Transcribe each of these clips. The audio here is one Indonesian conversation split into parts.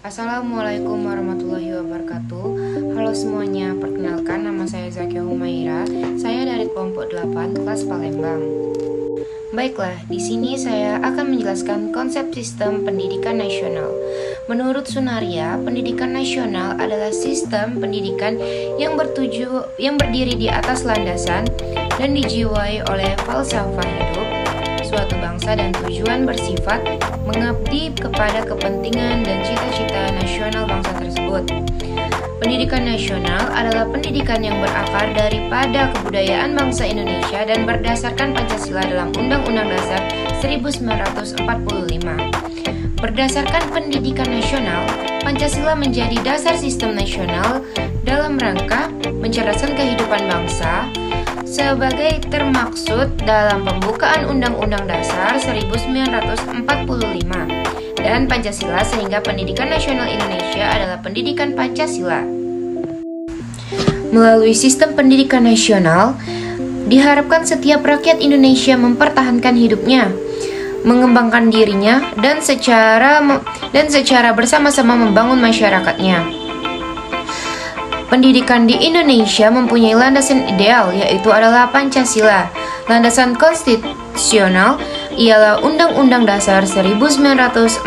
Assalamualaikum warahmatullahi wabarakatuh. Halo semuanya, perkenalkan nama saya Zakia Humaira. Saya dari kelompok 8 kelas Palembang. Baiklah, di sini saya akan menjelaskan konsep sistem pendidikan nasional. Menurut Sunaria, pendidikan nasional adalah sistem pendidikan yang berdiri di atas landasan dan dijiwai oleh falsafah hidup suatu bangsa dan tujuan bersifat mengabdi kepada kepentingan dan cita-cita nasional bangsa tersebut. Pendidikan nasional adalah pendidikan yang berakar daripada kebudayaan bangsa Indonesia dan berdasarkan Pancasila dalam Undang-Undang Dasar 1945. Berdasarkan pendidikan nasional, Pancasila menjadi dasar sistem nasional dalam rangka mencerdaskan kehidupan bangsa sebagai termaksud dalam pembukaan Undang-Undang Dasar 1945 dan Pancasila, sehingga pendidikan nasional Indonesia adalah pendidikan Pancasila. Melalui sistem pendidikan nasional, diharapkan setiap rakyat Indonesia mempertahankan hidupnya, mengembangkan dirinya, dan secara bersama-sama membangun masyarakatnya. Pendidikan di Indonesia mempunyai landasan ideal, yaitu adalah Pancasila. Landasan konstitusional ialah Undang-Undang Dasar 1945,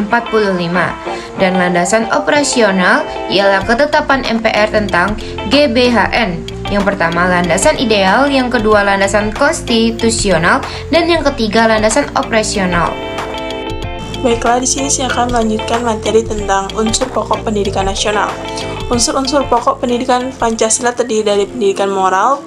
dan landasan operasional ialah ketetapan MPR tentang GBHN. Yang pertama landasan ideal, yang kedua landasan konstitusional, dan yang ketiga landasan operasional. Baiklah, di sini saya akan melanjutkan materi tentang unsur pokok pendidikan nasional. Unsur-unsur pokok pendidikan Pancasila terdiri dari pendidikan moral,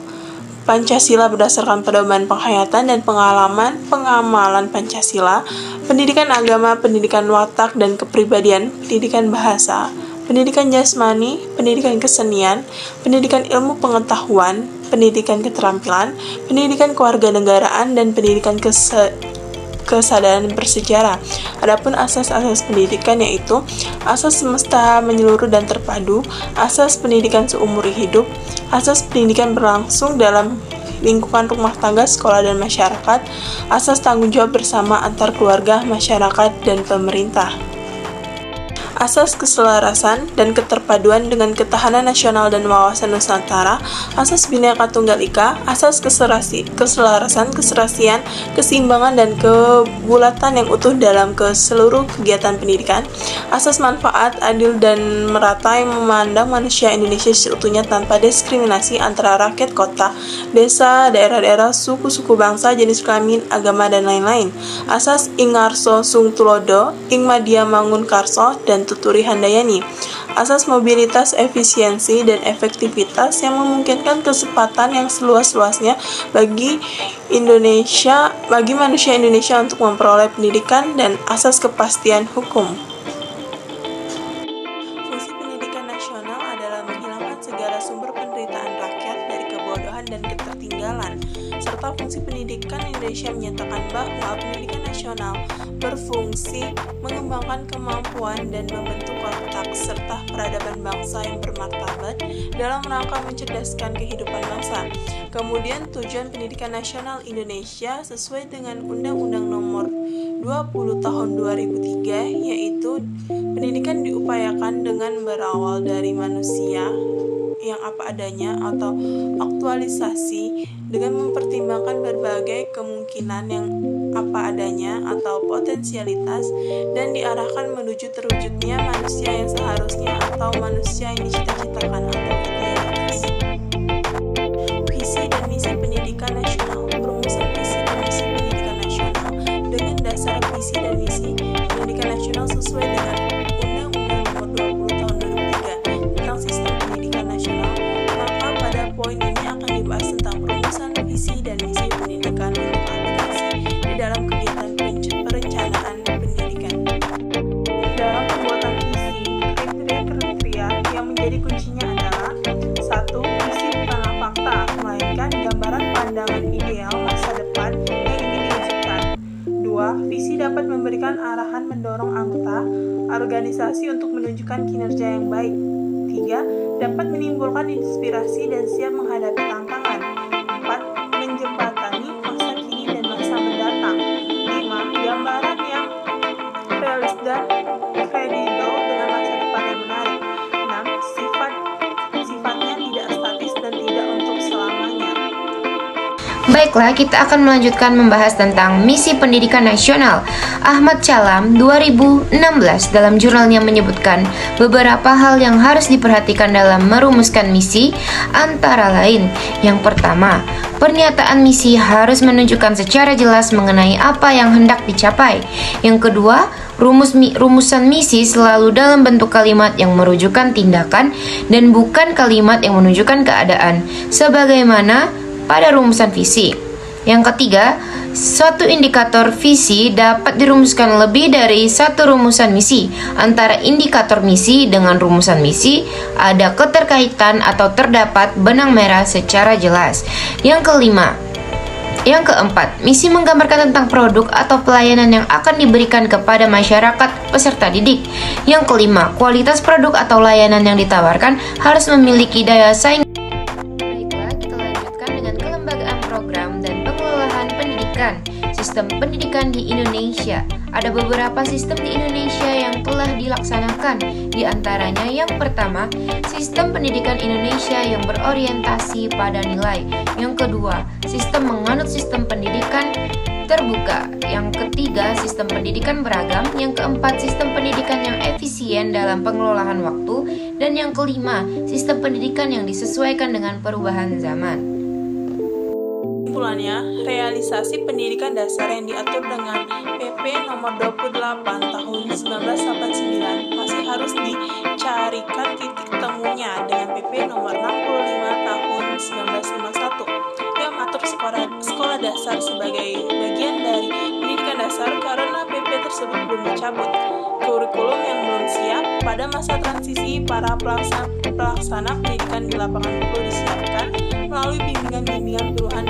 Pancasila berdasarkan pedoman penghayatan dan pengamalan Pancasila, pendidikan agama, pendidikan watak dan kepribadian, pendidikan bahasa, pendidikan jasmani, pendidikan kesenian, pendidikan ilmu pengetahuan, pendidikan keterampilan, pendidikan kewarganegaraan, dan pendidikan kesadaran bersejarah. Adapun asas-asas pendidikan yaitu asas semesta menyeluruh dan terpadu, asas pendidikan seumur hidup, asas pendidikan berlangsung dalam lingkungan rumah tangga, sekolah, dan masyarakat, asas tanggung jawab bersama antar keluarga, masyarakat, dan pemerintah. Asas keselarasan dan keterpaduan dengan ketahanan nasional dan wawasan Nusantara, asas Bhinneka Tunggal Ika, asas keselarasan, keserasian, keseimbangan, dan kebulatan yang utuh dalam seluruh kegiatan pendidikan, asas manfaat, adil dan merata yang memandang manusia Indonesia seutuhnya tanpa diskriminasi antara rakyat kota, desa, daerah-daerah, suku-suku bangsa, jenis kelamin, agama, dan lain-lain, asas Ingarso Sung Tulodo, Ing Madya Mangun Karso, dan Tuturi Handayani, asas mobilitas, efisiensi, dan efektivitas yang memungkinkan kesempatan yang seluas-luasnya bagi manusia Indonesia untuk memperoleh pendidikan, dan asas kepastian hukum. Fungsi pendidikan nasional adalah menghilangkan segala sumber penderitaan rakyat dari kebodohan dan ketertinggalan, serta fungsi pendidikan Indonesia menyatakan bahwa pendidikan nasional berfungsi mengembangkan kemampuan dan membentuk watak serta peradaban bangsa yang bermartabat dalam rangka mencerdaskan kehidupan bangsa. Kemudian tujuan pendidikan nasional Indonesia sesuai dengan Undang-Undang Nomor 20 Tahun 2003, yaitu pendidikan diupayakan dengan berawal dari manusia yang apa adanya atau aktualisasi dengan mempertimbangkan berbagai kemungkinan yang apa adanya atau potensialitas, dan diarahkan menuju terwujudnya manusia yang seharusnya atau manusia yang dicita-citakan atau idealis. Visi dan misi pendidikan nasional. Perumusan visi dan misi pendidikan nasional dengan dasar visi dan misi pendidikan nasional sesuai dengan Undang-Undang Nomor 20 Tahun 2003 tentang sistem pendidikan nasional. Maka pada poin ini akan dibahas tentang perumusan visi dan misi pendidikan untuk aplikasi di dalam kegiatan perencanaan pendidikan. Dalam pembuatan visi, kriteria-kriteria yang menjadi kuncinya adalah: 1. Visi bukanlah fakta, melainkan gambaran pandangan ideal masa depan yang ingin diwujudkan. 2. Visi dapat memberikan arahan mendorong anggota organisasi untuk menunjukkan kinerja yang baik. 3. Dapat menimbulkan inspirasi dan siap menghadapi tantangan. 4. Menjembatani masa kini dan masa mendatang. 5. Gambaran yang realis dan kredibel dengan masa depan yang Baiklah, kita akan melanjutkan membahas tentang misi pendidikan nasional. Ahmad Chalam 2016 dalam jurnalnya menyebutkan beberapa hal yang harus diperhatikan dalam merumuskan misi, antara lain, yang pertama, pernyataan misi harus menunjukkan secara jelas mengenai apa yang hendak dicapai. Yang kedua, rumusan misi selalu dalam bentuk kalimat yang merujukan tindakan dan bukan kalimat yang menunjukkan keadaan, sebagaimana pada rumusan visi. Yang ketiga, suatu indikator visi dapat dirumuskan lebih dari satu rumusan misi. Antara indikator misi dengan rumusan misi ada keterkaitan atau terdapat benang merah secara jelas. Yang keempat, misi menggambarkan tentang produk atau pelayanan yang akan diberikan kepada masyarakat peserta didik. Yang kelima, kualitas produk atau layanan yang ditawarkan harus memiliki daya saing. Sistem pendidikan di Indonesia. Ada beberapa sistem di Indonesia yang telah dilaksanakan. Di antaranya yang pertama, sistem pendidikan Indonesia yang berorientasi pada nilai. Yang kedua, sistem menganut sistem pendidikan terbuka. Yang ketiga, sistem pendidikan beragam. Yang keempat, sistem pendidikan yang efisien dalam pengelolaan waktu. Dan yang kelima, sistem pendidikan yang disesuaikan dengan perubahan zaman. Kesimpulannya, realisasi pendidikan dasar yang diatur dengan PP nomor 28 tahun 1989 masih harus dicarikan titik temunya dengan PP nomor 65 tahun 1951 yang mengatur sekolah dasar sebagai bagian dari pendidikan dasar karena PP tersebut belum dicabut. Kurikulum yang belum siap pada masa transisi para pelaksana pendidikan di lapangan perlu disiapkan melalui bimbingan-bimbingan perubahan